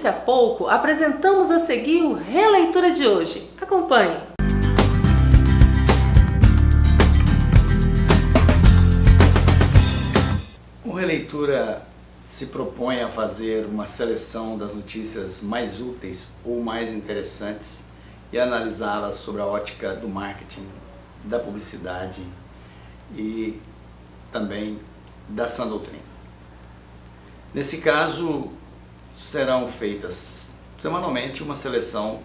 disse há pouco, apresentamos a seguir o Releitura de hoje. Acompanhe! O Releitura se propõe a fazer uma seleção das notícias mais úteis ou mais interessantes e analisá-las sob a ótica do marketing, da publicidade e também da sã doutrina. Nesse caso, serão feitas semanalmente uma seleção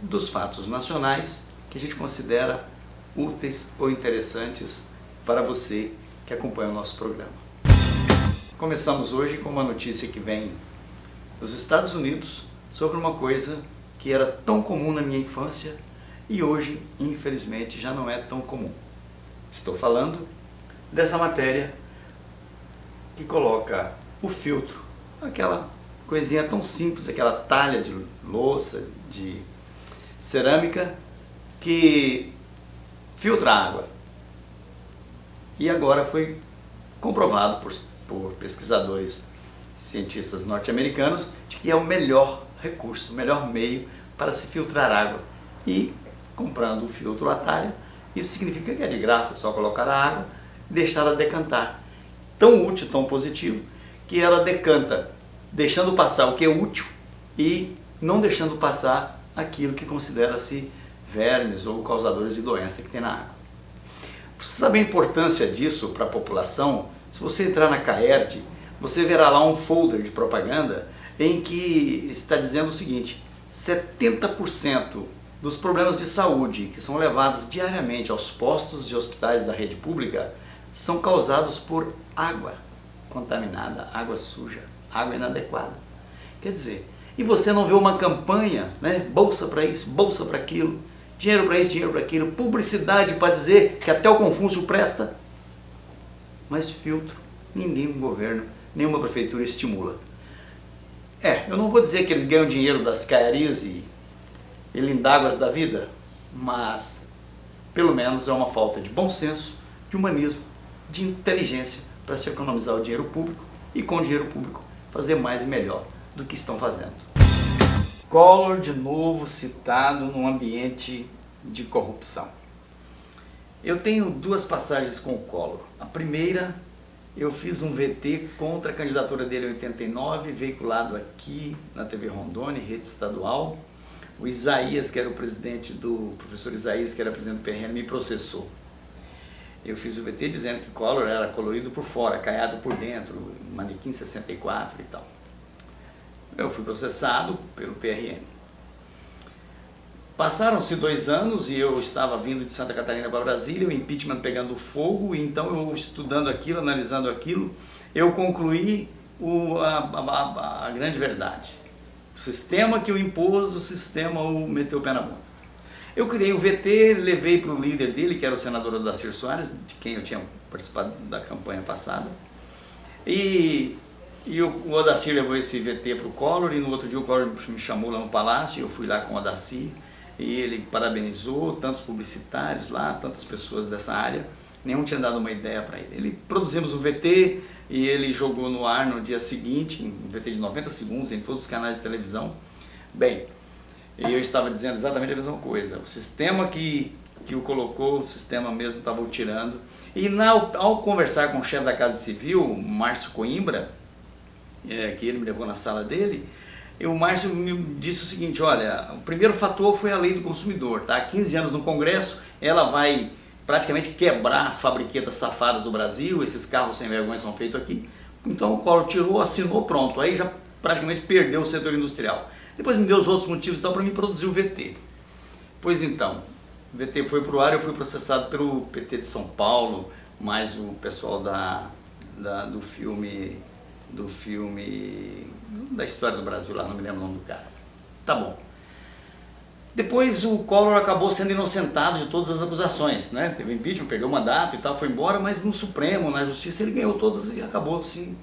dos fatos nacionais que a gente considera úteis ou interessantes para você que acompanha o nosso programa. Começamos hoje com uma notícia que vem dos Estados Unidos sobre uma coisa que era tão comum na minha infância e hoje, infelizmente, já não é tão comum. Estou falando dessa matéria que coloca o filtro, aquela coisinha tão simples, aquela talha de louça, de cerâmica que filtra a água. E agora foi comprovado por pesquisadores, cientistas norte-americanos, de que é o melhor recurso, o melhor meio para se filtrar água. E comprando o filtro a talha, isso significa que é de graça, é só colocar a água e deixar ela decantar. Tão útil, tão positivo, que ela decanta, deixando passar o que é útil e não deixando passar aquilo que considera-se vermes ou causadores de doença que tem na água. Para você saber a importância disso para a população, se você entrar na CAERD, você verá lá um folder de propaganda em que está dizendo o seguinte: 70% dos problemas de saúde que são levados diariamente aos postos de hospitais da rede pública são causados por água contaminada, água suja, água inadequada. Quer dizer, e você não vê uma campanha, né? Bolsa para isso, bolsa para aquilo, dinheiro para isso, dinheiro para aquilo, publicidade para dizer que até o Confúcio presta, mas filtro, ninguém no governo, nenhuma prefeitura estimula. Eu não vou dizer que eles ganham dinheiro das CAERIs e lindáguas da vida, mas pelo menos é uma falta de bom senso, de humanismo, de inteligência para se economizar o dinheiro público e com o dinheiro público fazer mais e melhor do que estão fazendo. Collor de novo citado num ambiente de corrupção. Eu tenho duas passagens com o Collor. A primeira, eu fiz um VT contra a candidatura dele em 89, veiculado aqui na TV Rondônia, rede estadual. O Isaías, que era o presidente do professor Isaías, que era presidente do PRN, me processou. Eu fiz o VT dizendo que Collor era colorido por fora, caiado por dentro, manequim 64 e tal. Eu fui processado pelo PRN. Passaram-se 2 anos e eu estava vindo de Santa Catarina para Brasília, o impeachment pegando fogo, e então eu estudando aquilo, analisando aquilo, eu concluí a grande verdade. O sistema que o impôs, o sistema o meteu o pé na bunda. Eu criei o VT, levei para o líder dele, que era o senador Odacir Soares, de quem eu tinha participado da campanha passada, e o Odacir levou esse VT para o Collor, e no outro dia o Collor me chamou lá no Palácio, eu fui lá com o Odacir, e ele parabenizou tantos publicitários lá, tantas pessoas dessa área, nenhum tinha dado uma ideia para ele. Produzimos o VT e ele jogou no ar no dia seguinte, um VT de 90 segundos em todos os canais de televisão. Bem, eu estava dizendo exatamente a mesma coisa, o sistema que o colocou, o sistema mesmo estava o tirando. E ao conversar com o chefe da Casa Civil, Márcio Coimbra, que ele me levou na sala dele, o Márcio me disse o seguinte: olha, o primeiro fator foi a lei do consumidor, tá? Há 15 anos no Congresso, ela vai praticamente quebrar as fabriquetas safadas do Brasil, esses carros sem vergonha são feitos aqui. Então o Collor tirou, assinou, pronto, aí já praticamente perdeu o setor industrial. Depois me deu os outros motivos então para mim produzir o VT. Pois então, o VT foi para o ar, eu fui processado pelo PT de São Paulo, mais o pessoal do filme da história do Brasil lá, não me lembro o nome do cara. Tá bom. Depois o Collor acabou sendo inocentado de todas as acusações, né? Teve impeachment, perdeu o mandato e tal, foi embora, mas no Supremo, na Justiça, ele ganhou todas e acabou se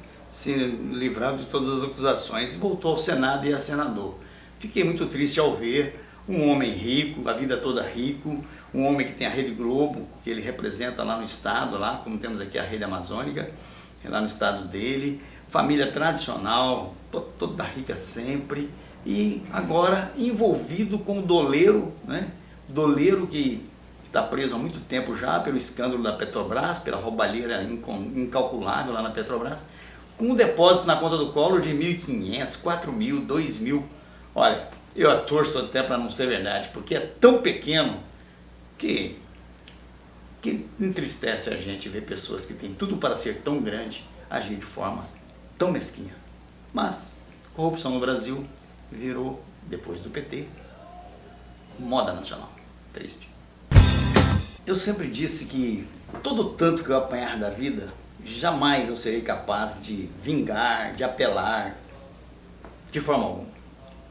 livrando de todas as acusações e voltou ao Senado e a senador. Fiquei muito triste ao ver um homem rico, a vida toda rico, um homem que tem a Rede Globo, que ele representa lá no estado, lá como temos aqui a Rede Amazônica, lá no estado dele, família tradicional, toda rica sempre, e agora envolvido com o doleiro, né? Doleiro que está preso há muito tempo já pelo escândalo da Petrobras, pela roubalheira incalculável lá na Petrobras, com um depósito na conta do Collor de 1.500, 4.000, 2.000. Olha, eu torço até para não ser verdade, porque é tão pequeno que entristece a gente ver pessoas que têm tudo para ser tão grande agir de forma tão mesquinha. Mas corrupção no Brasil virou, depois do PT, moda nacional. Triste. Eu sempre disse que todo tanto que eu apanhar da vida, jamais eu serei capaz de vingar, de apelar, de forma alguma.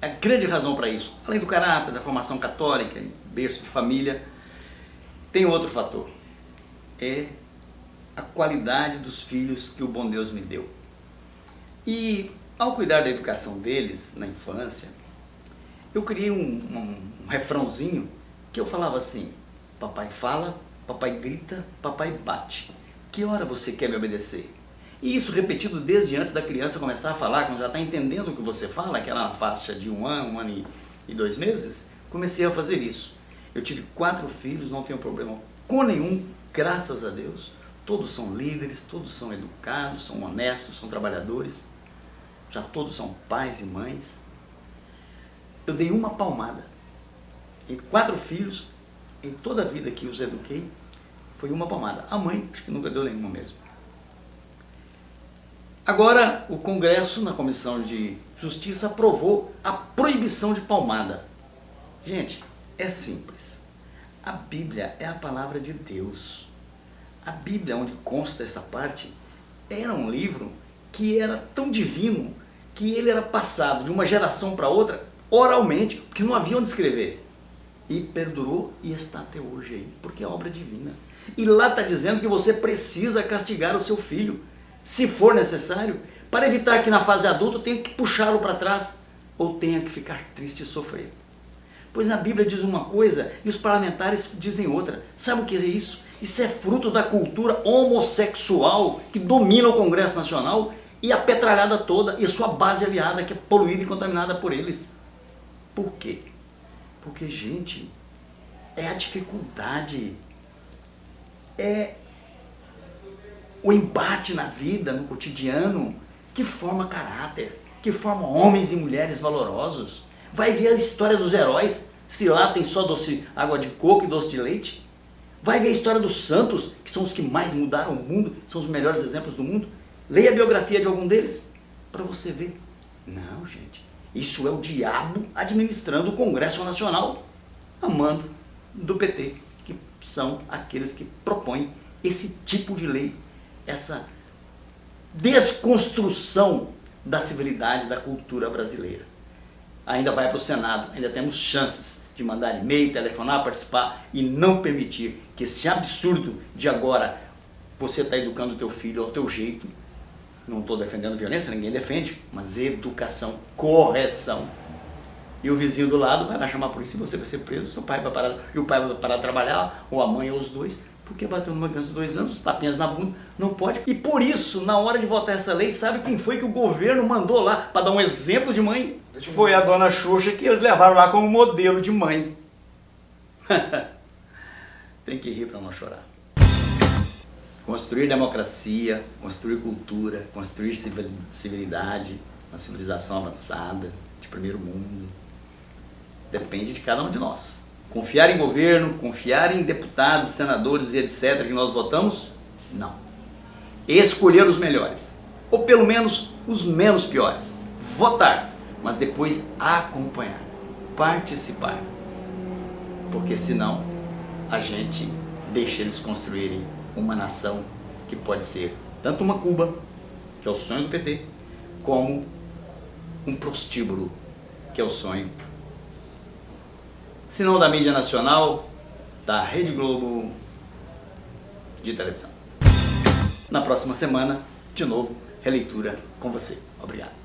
A grande razão para isso, além do caráter, da formação católica, berço de família, tem outro fator. É a qualidade dos filhos que o bom Deus me deu. E ao cuidar da educação deles na infância, eu criei um refrãozinho que eu falava assim: papai fala, papai grita, papai bate. Que hora você quer me obedecer? E isso repetido desde antes da criança começar a falar, quando já está entendendo o que você fala, aquela faixa de 1 ano e 2 meses, comecei a fazer isso. Eu tive 4 filhos, não tenho problema com nenhum, graças a Deus. Todos são líderes, todos são educados, são honestos, são trabalhadores. Já todos são pais e mães. Eu dei uma palmada. Em 4 filhos, em toda a vida que os eduquei, foi uma palmada. A mãe, acho que nunca deu nenhuma mesmo. Agora, o Congresso, na Comissão de Justiça, aprovou a proibição de palmada. Gente, é simples. A Bíblia é a palavra de Deus. A Bíblia, onde consta essa parte, era um livro que era tão divino que ele era passado de uma geração para outra oralmente, porque não havia onde escrever. E perdurou e está até hoje aí, porque é obra divina. E lá está dizendo que você precisa castigar o seu filho, se for necessário, para evitar que na fase adulta tenha que puxá-lo para trás ou tenha que ficar triste e sofrer. Pois na Bíblia diz uma coisa e os parlamentares dizem outra. Sabe o que é isso? Isso é fruto da cultura homossexual que domina o Congresso Nacional e a petralhada toda e a sua base aliada que é poluída e contaminada por eles. Por quê? Porque, gente, é a dificuldade, é o embate na vida, no cotidiano, que forma caráter, que forma homens e mulheres valorosos. Vai ver a história dos heróis, se lá tem só doce, água de coco e doce de leite. Vai ver a história dos santos, que são os que mais mudaram o mundo, são os melhores exemplos do mundo. Leia a biografia de algum deles, para você ver. Não, gente, isso é o diabo administrando o Congresso Nacional, a mando do PT, que são aqueles que propõem esse tipo de lei, essa desconstrução da civilidade da cultura brasileira. Ainda vai para o Senado, ainda temos chances de mandar e-mail, telefonar, participar e não permitir que esse absurdo de agora você está educando o teu filho ao teu jeito. Não estou defendendo violência, ninguém defende, mas educação, correção. E o vizinho do lado vai lá chamar a polícia e você vai ser preso, seu pai vai parar, e o pai vai parar de trabalhar, ou a mãe ou os dois, porque bateu numa criança de 2 anos, tapinhas na bunda, não pode. E por isso, na hora de votar essa lei, sabe quem foi que o governo mandou lá para dar um exemplo de mãe? Foi a dona Xuxa, que eles levaram lá como modelo de mãe. Tem que rir para não chorar. Construir democracia, construir cultura, construir civilidade, uma civilização avançada, de primeiro mundo, depende de cada um de nós. Confiar em governo, confiar em deputados, senadores e etc. que nós votamos? Não. Escolher os melhores, ou pelo menos os menos piores. Votar, mas depois acompanhar, participar. Porque senão a gente deixa eles construírem uma nação que pode ser tanto uma Cuba, que é o sonho do PT, como um prostíbulo, que é o sonho, se não da mídia nacional, da Rede Globo de televisão. Na próxima semana, de novo, releitura com você. Obrigado.